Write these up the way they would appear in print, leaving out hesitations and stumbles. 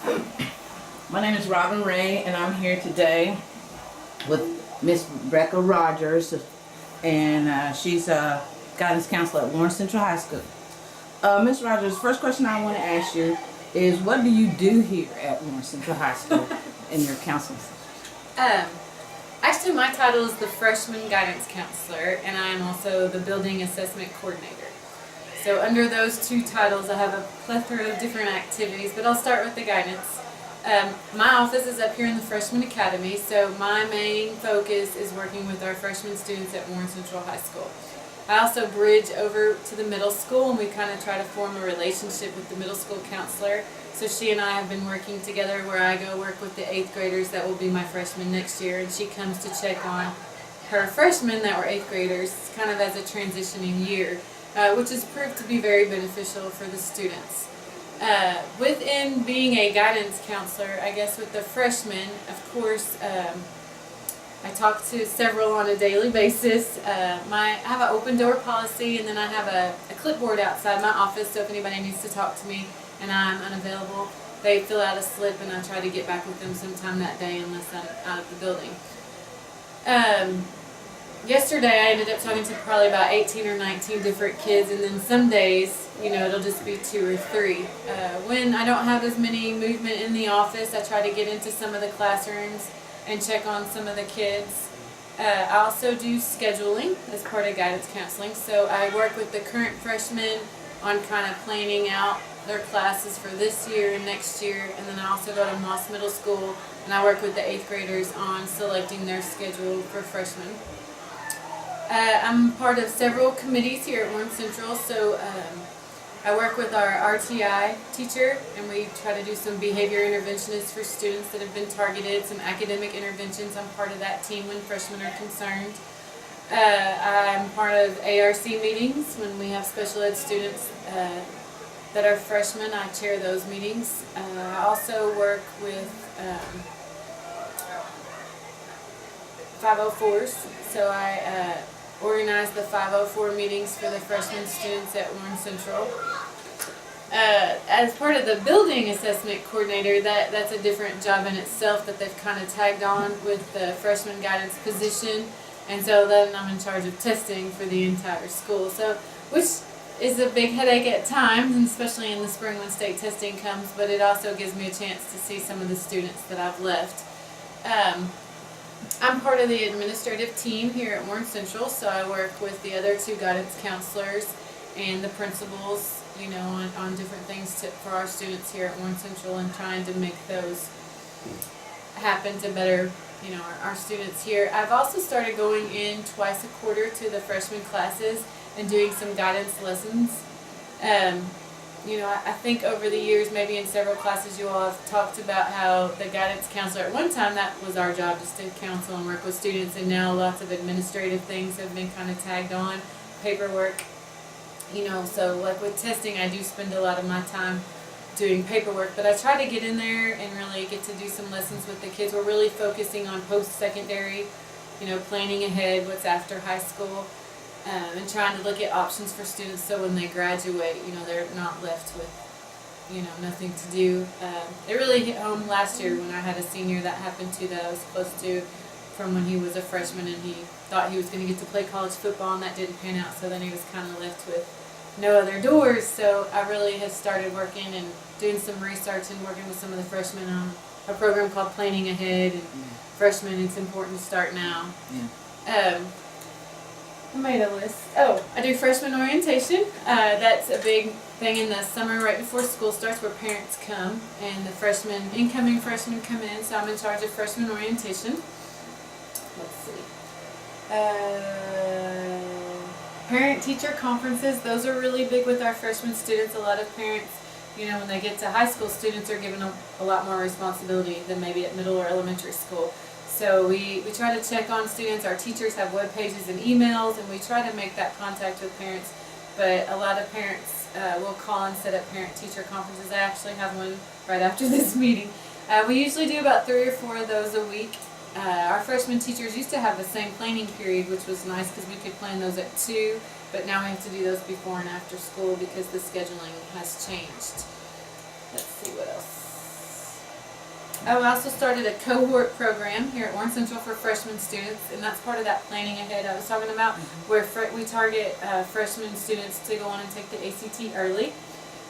My name is Robin Ray, and I'm here today with Miss Rebecca Rogers, and she's a guidance counselor at Warren Central High School. Miss Rogers, first question I want to ask you is, what do you do here at Warren Central High School in your counseling session? Actually, my title is the Freshman Guidance Counselor, and I am also the Building Assessment Coordinator. So under those two titles, I have a plethora of different activities, but I'll start with the guidance. My office is up here in the Freshman Academy, so my main focus is working with our freshman students at Warren Central High School. I also bridge over to the middle school, and we kind of try to form a relationship with the middle school counselor. So she and I have been working together where I go work with the 8th graders that will be my freshmen next year, and she comes to check on her freshmen that were 8th graders kind of as a transitioning year, which has proved to be very beneficial for the students. Within being a guidance counselor, I guess with the freshmen, of course, I talk to several on a daily basis. I have an open door policy, and then I have a clipboard outside my office, so if anybody needs to talk to me and I'm unavailable, they fill out a slip and I try to get back with them sometime that day unless I'm out of the building. Yesterday I ended up talking to probably about 18 or 19 different kids, and then some days, it'll just be 2 or 3. When I don't have as many movement in the office, I try to get into some of the classrooms and check on some of the kids. I also do scheduling as part of guidance counseling, so I work with the current freshmen on kind of planning out their classes for this year and next year, and then I also go to Moss Middle School and I work with the 8th graders on selecting their schedule for freshmen. I'm part of several committees here at Warren Central, so I work with our RTI teacher, and we try to do some behavior interventionists for students that have been targeted, some academic interventions. I'm part of that team when freshmen are concerned. I'm part of ARC meetings when we have special ed students that are freshmen. I chair those meetings. I also work with 504s, so I organize the 504 meetings for the freshman students at Warren Central. As part of the building assessment coordinator, that's a different job in itself that they've kind of tagged on with the freshman guidance position, and so then I'm in charge of testing for the entire school, so which is a big headache at times, and especially in the spring when state testing comes, but it also gives me a chance to see some of the students that I've left. I'm part of the administrative team here at Warren Central, so I work with the other 2 guidance counselors and the principals, on different things for our students here at Warren Central, and trying to make those happen to better, our students here. I've also started going in twice a quarter to the freshman classes and doing some guidance lessons. I think over the years, maybe in several classes, you all have talked about how the guidance counselor, at one time that was our job, just to counsel and work with students, and now lots of administrative things have been kind of tagged on, paperwork, so like with testing, I do spend a lot of my time doing paperwork, but I try to get in there and really get to do some lessons with the kids. We're really focusing on post-secondary, planning ahead, what's after high school, and trying to look at options for students so when they graduate, they're not left with, nothing to do. It really hit home last year when I had a senior that happened to that I was close to from when he was a freshman, and he thought he was going to get to play college football, and that didn't pan out, so then he was kind of left with no other doors. So I really have started working and doing some research and working with some of the freshmen on a program called Planning Ahead, and freshmen, it's important to start now. I made a list. Oh, I do freshman orientation. That's a big thing in the summer right before school starts, where parents come and the incoming freshmen come in, so I'm in charge of freshman orientation. Let's see. Parent-teacher conferences, those are really big with our freshman students. A lot of parents, when they get to high school, students are given a lot more responsibility than maybe at middle or elementary school. So we try to check on students. Our teachers have web pages and emails, and we try to make that contact with parents. But a lot of parents will call and set up parent-teacher conferences. I actually have one right after this meeting. We usually do about 3 or 4 of those a week. Our freshman teachers used to have the same planning period, which was nice because we could plan those at 2, but now we have to do those before and after school because the scheduling has changed. Let's see what else. I also started a cohort program here at Warren Central for freshman students, and that's part of that planning ahead I was talking about, where we target freshman students to go on and take the ACT early.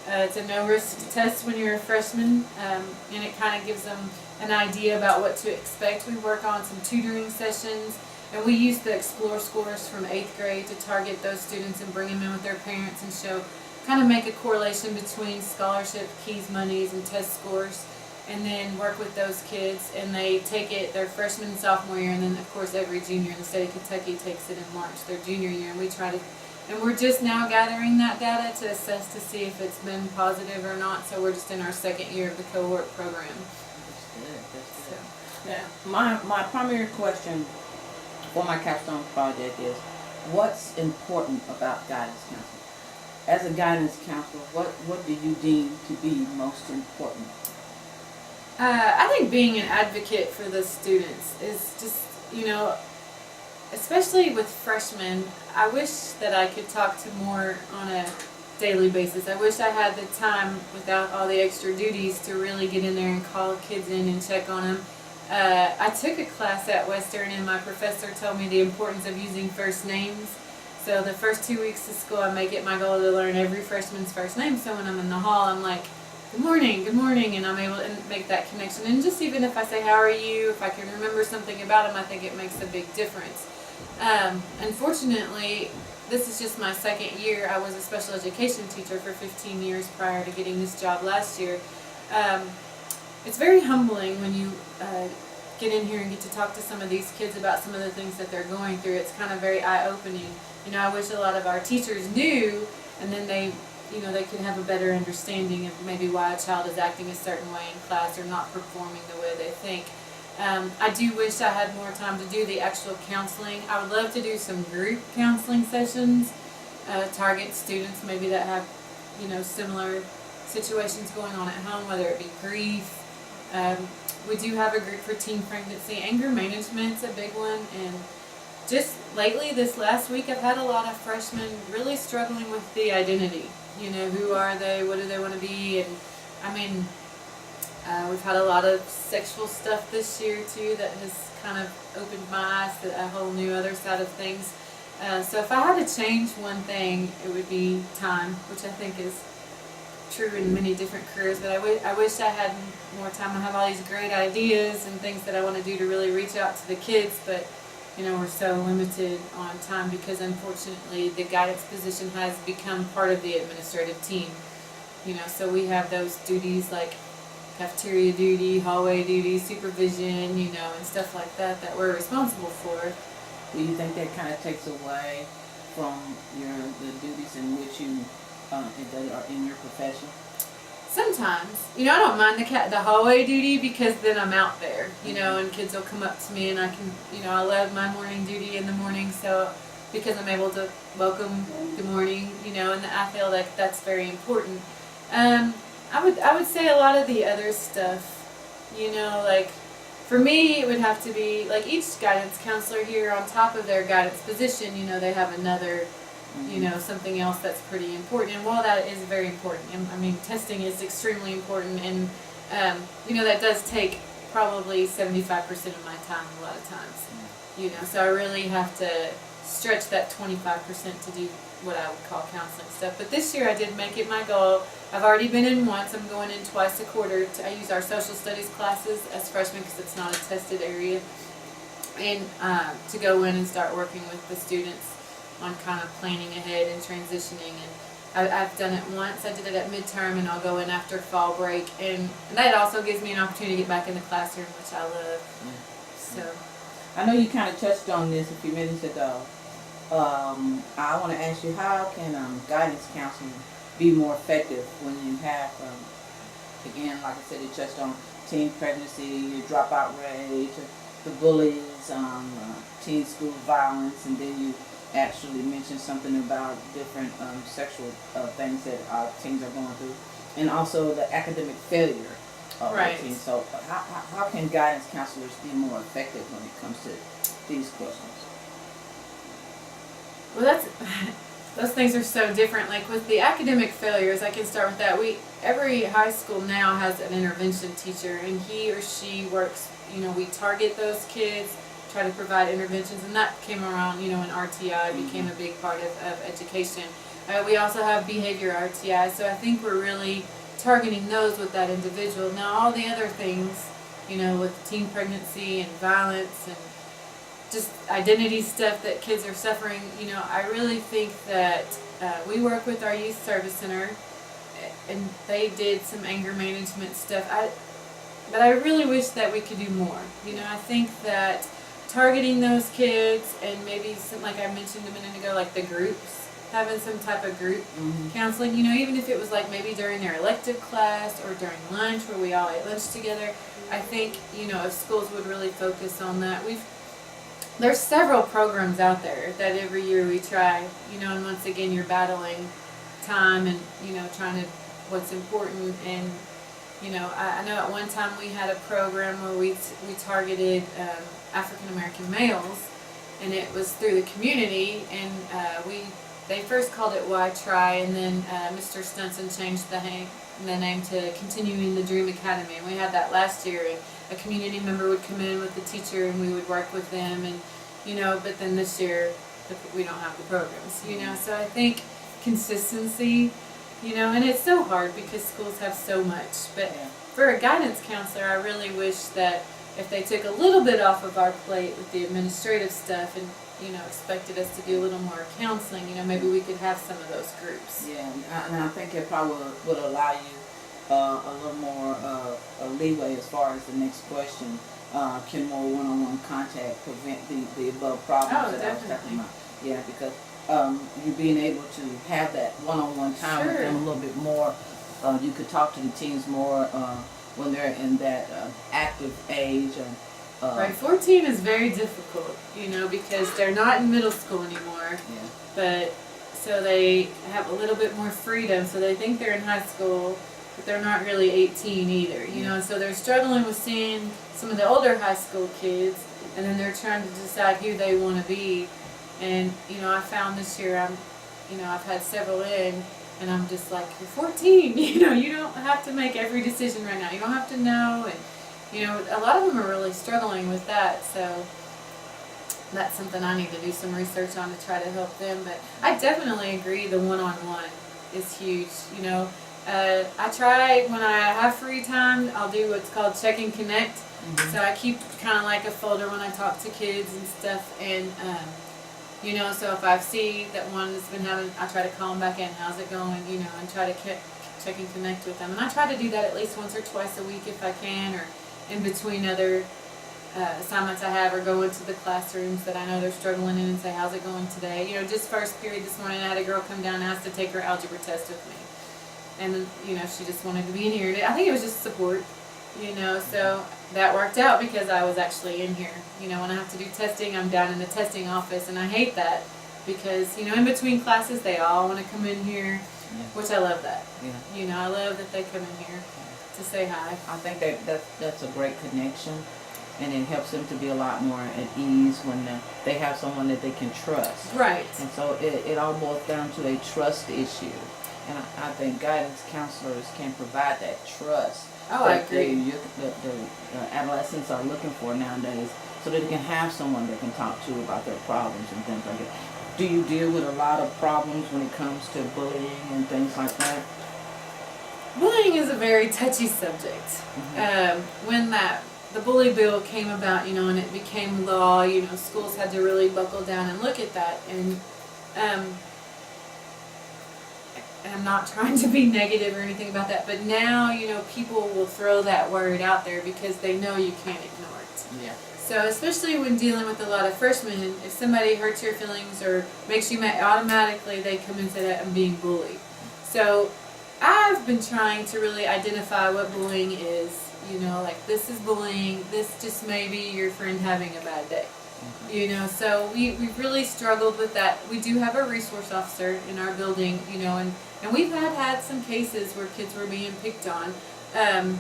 It's a no-risk test when you're a freshman, and it kind of gives them an idea about what to expect. We work on some tutoring sessions, and we use the Explore scores from 8th grade to target those students and bring them in with their parents and kind of make a correlation between scholarship, keys, monies, and test scores, and then work with those kids. And they take it their freshman and sophomore year, and then of course every junior in the state of Kentucky takes it in March, their junior year, and and we're just now gathering that data to assess to see if it's been positive or not. So we're just in our second year of the cohort program. That's good. Yeah. My primary question for my capstone project is, what's important about guidance counseling? As a guidance counselor, what do you deem to be most important? I think being an advocate for the students is just, especially with freshmen, I wish that I could talk to more on a daily basis. I wish I had the time without all the extra duties to really get in there and call kids in and check on them. I took a class at Western, and my professor told me the importance of using first names. So the first 2 weeks of school, I make it my goal to learn every freshman's first name. So when I'm in the hall, I'm like, good morning, and I'm able to make that connection. And just even if I say, how are you, if I can remember something about them, I think it makes a big difference. Unfortunately, this is just my second year. I was a special education teacher for 15 years prior to getting this job last year. It's very humbling when you get in here and get to talk to some of these kids about some of the things that they're going through. It's kind of very eye-opening. I wish a lot of our teachers knew, and then they could have a better understanding of maybe why a child is acting a certain way in class or not performing the way they think. I do wish I had more time to do the actual counseling. I would love to do some group counseling sessions, target students maybe that have, similar situations going on at home, whether it be grief. We do have a group for teen pregnancy. Anger management's a big one, and just lately, this last week, I've had a lot of freshmen really struggling with the identity. Who are they? What do they want to be? And we've had a lot of sexual stuff this year too that has kind of opened my eyes to a whole new other side of things. So if I had to change one thing, it would be time, which I think is true in many different careers. But I wish I had more time. I have all these great ideas and things that I want to do to really reach out to the kids, but we're so limited on time because unfortunately the guidance position has become part of the administrative team. So we have those duties like cafeteria duty, hallway duty, supervision, and stuff like that we're responsible for. Do you think that kind of takes away from the duties in which you that are in your profession? Sometimes, I don't mind the hallway duty because then I'm out there, and kids will come up to me and I can, I love my morning duty in the morning, so because I'm able to welcome good morning, and I feel like that's very important. I would say a lot of the other stuff, like for me it would have to be like each guidance counselor here on top of their guidance position, they have another something else that's pretty important. And while that is very important, testing is extremely important, and that does take probably 75% of my time a lot of times. So I really have to stretch that 25% to do what I would call counseling stuff. But this year I did make it my goal. I've already been in once. I'm going in twice a quarter. I use our social studies classes as freshmen because it's not a tested area, and to go in and start working with the students on kind of planning ahead and transitioning. And I've done it once. I did it at midterm, and I'll go in after fall break, and that also gives me an opportunity to get back in the classroom, which I love. So I know you kind of touched on this a few minutes ago. I want to ask you, how can guidance counseling be more effective when you have, again, like I said, you touched on teen pregnancy, dropout rate, the bullies, teen school violence, and then you actually mentioned something about different sexual things that our teens are going through, and also the academic failure of right. the teens. So how can guidance counselors be more effective when it comes to these questions? Well, those things are so different. Like with the academic failures, I can start with that. Every high school now has an intervention teacher, and he or she works. We target those kids, try to provide interventions, and that came around. When RTI became a big part of education. We also have behavior RTI, so I think we're really targeting those with that individual. Now all the other things, with teen pregnancy and violence and just identity stuff that kids are suffering, I really think that we work with our youth service center, and they did some anger management stuff. But I really wish that we could do more. I think that targeting those kids and maybe some, like I mentioned a minute ago, like the groups, having some type of group counseling, even if it was like maybe during their elective class or during lunch where we all ate lunch together. I think, if schools would really focus on that. There's several programs out there that every year we try, and once again you're battling time and, trying to, what's important. And, I know at one time we had a program where we targeted African American males, and it was through the community, and they first called it Why Try, and then Mr. Stunson changed the name to Continuing the Dream Academy, and we had that last year, and a community member would come in with the teacher and we would work with them, and but then this year we don't have the programs, so I think consistency, and it's so hard because schools have so much, but for a guidance counselor, I really wish that if they took a little bit off of our plate with the administrative stuff and expected us to do a little more counseling, maybe we could have some of those groups. Yeah, and I think it probably would allow you a little more leeway as far as the next question. Can more one-on-one contact prevent the above problems that I was talking about? Yeah, because you being able to have that one-on-one time with them a little bit more, you could talk to the teens more when they're in that active age. And right, 14 is very difficult, because they're not in middle school anymore. Yeah. But so they have a little bit more freedom, so they think they're in high school, but they're not really 18 either, and so they're struggling with seeing some of the older high school kids, and then they're trying to decide who they want to be. And I found this year I've had several in, and I'm just like, you're 14, you don't have to make every decision right now. You don't have to know, and a lot of them are really struggling with that, so that's something I need to do some research on to try to help them. But I definitely agree the one-on-one is huge. I try when I have free time, I'll do what's called check and connect. So I keep kind of like a folder when I talk to kids and stuff, and so if I see that one has been having, I try to call them back in, how's it going, and try to check and connect with them. And I try to do that at least once or twice a week if I can, or in between other assignments I have, or go into the classrooms that I know they're struggling in and say, how's it going today? Just first period this morning, I had a girl come down and ask to take her algebra test with me. And, she just wanted to be in here. I think it was just support, so that worked out because I was actually in here. When I have to do testing, I'm down in the testing office, and I hate that because, in between classes, they all want to come in here, which I love that. Yeah. I love that they come in here to say hi. I think that's a great connection, and it helps them to be a lot more at ease when they have someone that they can trust. Right. And so it all boils down to a trust issue. And I think guidance counselors can provide that trust. Oh, I agree. The adolescents are looking for nowadays, so that they can have someone they can talk to about their problems and things like that. Do you deal with a lot of problems when it comes to bullying and things like that? Bullying is a very touchy subject. When the bully bill came about, and it became law, schools had to really buckle down and look at that. And I'm not trying to be negative or anything about that, but now, people will throw that word out there because they know you can't ignore it. Yeah. So especially when dealing with a lot of freshmen, if somebody hurts your feelings or makes you mad, automatically they come and say that I'm being bullied. So I've been trying to really identify what bullying is. Like, this is bullying, this just may be your friend having a bad day. So we've really struggled with that. We do have a resource officer in our building, and we've had some cases where kids were being picked on, and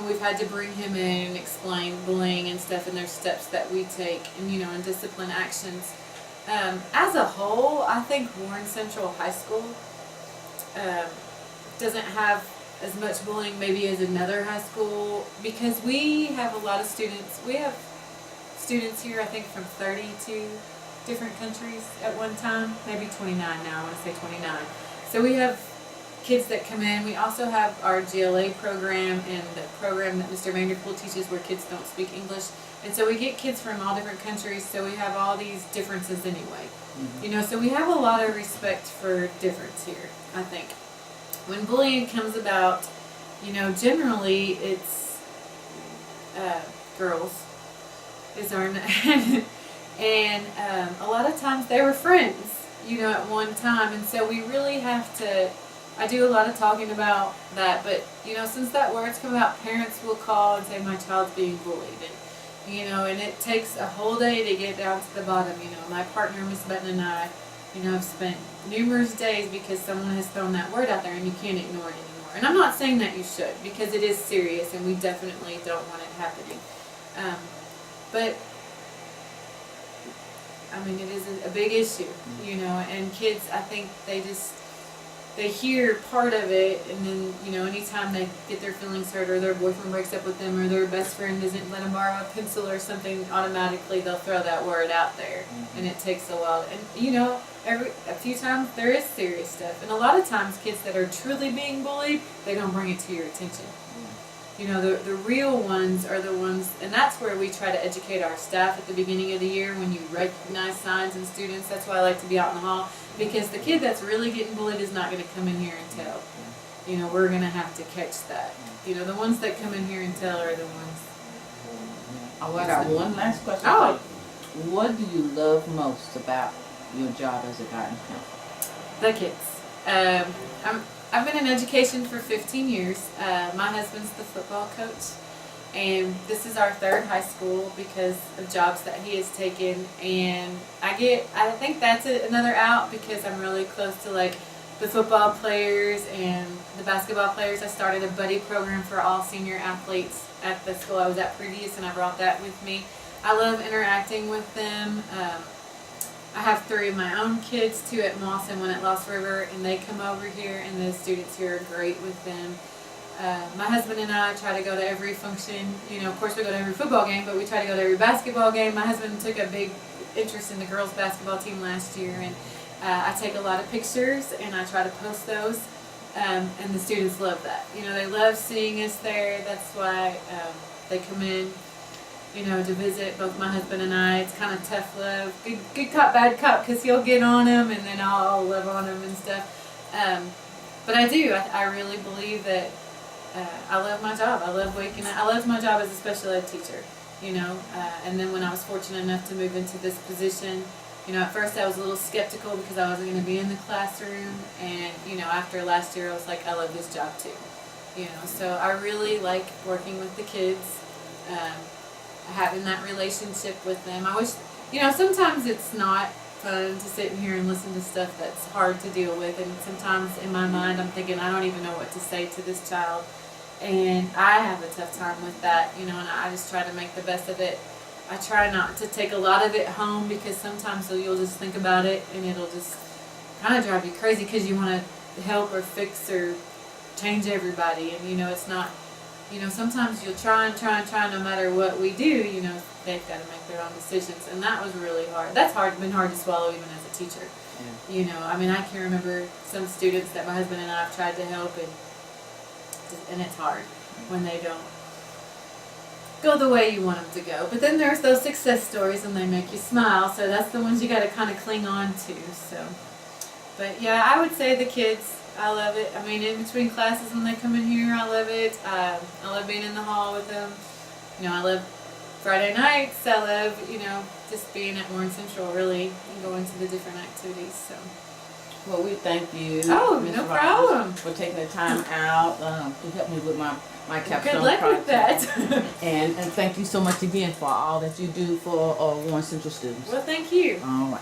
we've had to bring him in and explain bullying and stuff, and there's steps that we take, and and discipline actions. As a whole, I think Warren Central High School doesn't have as much bullying maybe as another high school, because we have a lot of students. We have students here, I think, from 32 different countries at one time, maybe 29 now, I want to say 29. So we have kids that come in. We also have our GLA program and the program that Mr. Vanderpool teaches where kids don't speak English. And so we get kids from all different countries, so we have all these differences anyway. Mm-hmm. You know, so we have a lot of respect for difference here, I think. When bullying comes about, you know, generally it's girls is our and a lot of times they were friends, you know, at one time, and so we really have to. I do a lot of talking about that, but you know, since that word's come out, parents will call and say my child's being bullied, and you know, and it takes a whole day to get down to the bottom. You know, my partner Miss Button and I, you know, have spent numerous days because someone has thrown that word out there, and you can't ignore it anymore. And I'm not saying that you should, because it is serious, and we definitely don't want it happening. But I mean, it is a big issue, you know, and kids, I think they hear part of it, and then, you know, anytime they get their feelings hurt, or their boyfriend breaks up with them, or their best friend doesn't let them borrow a pencil or something, automatically they'll throw that word out there, and it takes a while. And, you know, a few times there is serious stuff, and a lot of times kids that are truly being bullied, they don't bring it to your attention. You know, the real ones are the ones, and that's where we try to educate our staff at the beginning of the year when you recognize signs in students. That's why I like to be out in the hall, because the kid that's really getting bullied is not going to come in here and tell. You know, we're going to have to catch that. You know, the ones that come in here and tell are the ones. I got one last question. Oh. What do you love most about your job as a guidance counselor? The kids. I've been in education for 15 years. My husband's the football coach, and this is our third high school because of jobs that he has taken. And I think that's another out, because I'm really close to like the football players and the basketball players. I started a buddy program for all senior athletes at the school I was at previous, and I brought that with me. I love interacting with them. I have 3 of my own kids, 2 at Moss and 1 at Lost River, and they come over here, and the students here are great with them. My husband and I try to go to every function. You know, of course we go to every football game, but we try to go to every basketball game. My husband took a big interest in the girls basketball team last year, and I take a lot of pictures, and I try to post those, and the students love that. You know, they love seeing us there. That's why they come in, you know, to visit both my husband and I. It's kind of tough love. Good cop, bad cop, because he'll get on him, and then I'll love on him and stuff. But I do. I really believe that I love my job. I love waking up. I loved my job as a special ed teacher, you know. And then when I was fortunate enough to move into this position, you know, at first I was a little skeptical because I wasn't going to be in the classroom. And, you know, after last year I was like, I love this job too. You know, so I really like working with the kids. Having that relationship with them. I wish, you know, sometimes it's not fun to sit in here and listen to stuff that's hard to deal with, and sometimes in my mind I'm thinking I don't even know what to say to this child, and I have a tough time with that, you know, and I just try to make the best of it. I try not to take a lot of it home, because sometimes you'll just think about it and it'll just kind of drive you crazy because you want to help or fix or change everybody, and you know, it's not. You know, sometimes you'll try no matter what we do, you know, they've got to make their own decisions. And that was really hard. That's been hard to swallow even as a teacher. Yeah. You know, I mean, I can remember some students that my husband and I have tried to help, and it's hard when they don't go the way you want them to go. But then there's those success stories, and they make you smile. So that's the ones you got to kind of cling on to. So, but yeah, I would say the kids, I love it. I mean, in between classes when they come in here, I love it. I love being in the hall with them. You know, I love Friday nights. I love, you know, just being at Warren Central, really, and going to the different activities. So. Well, we thank you. Oh, Ms. no Rogers, problem. for taking the time out to help me with my capstone Good luck project. with that. and thank you so much again for all that you do for Warren Central students. Well, thank you. All right.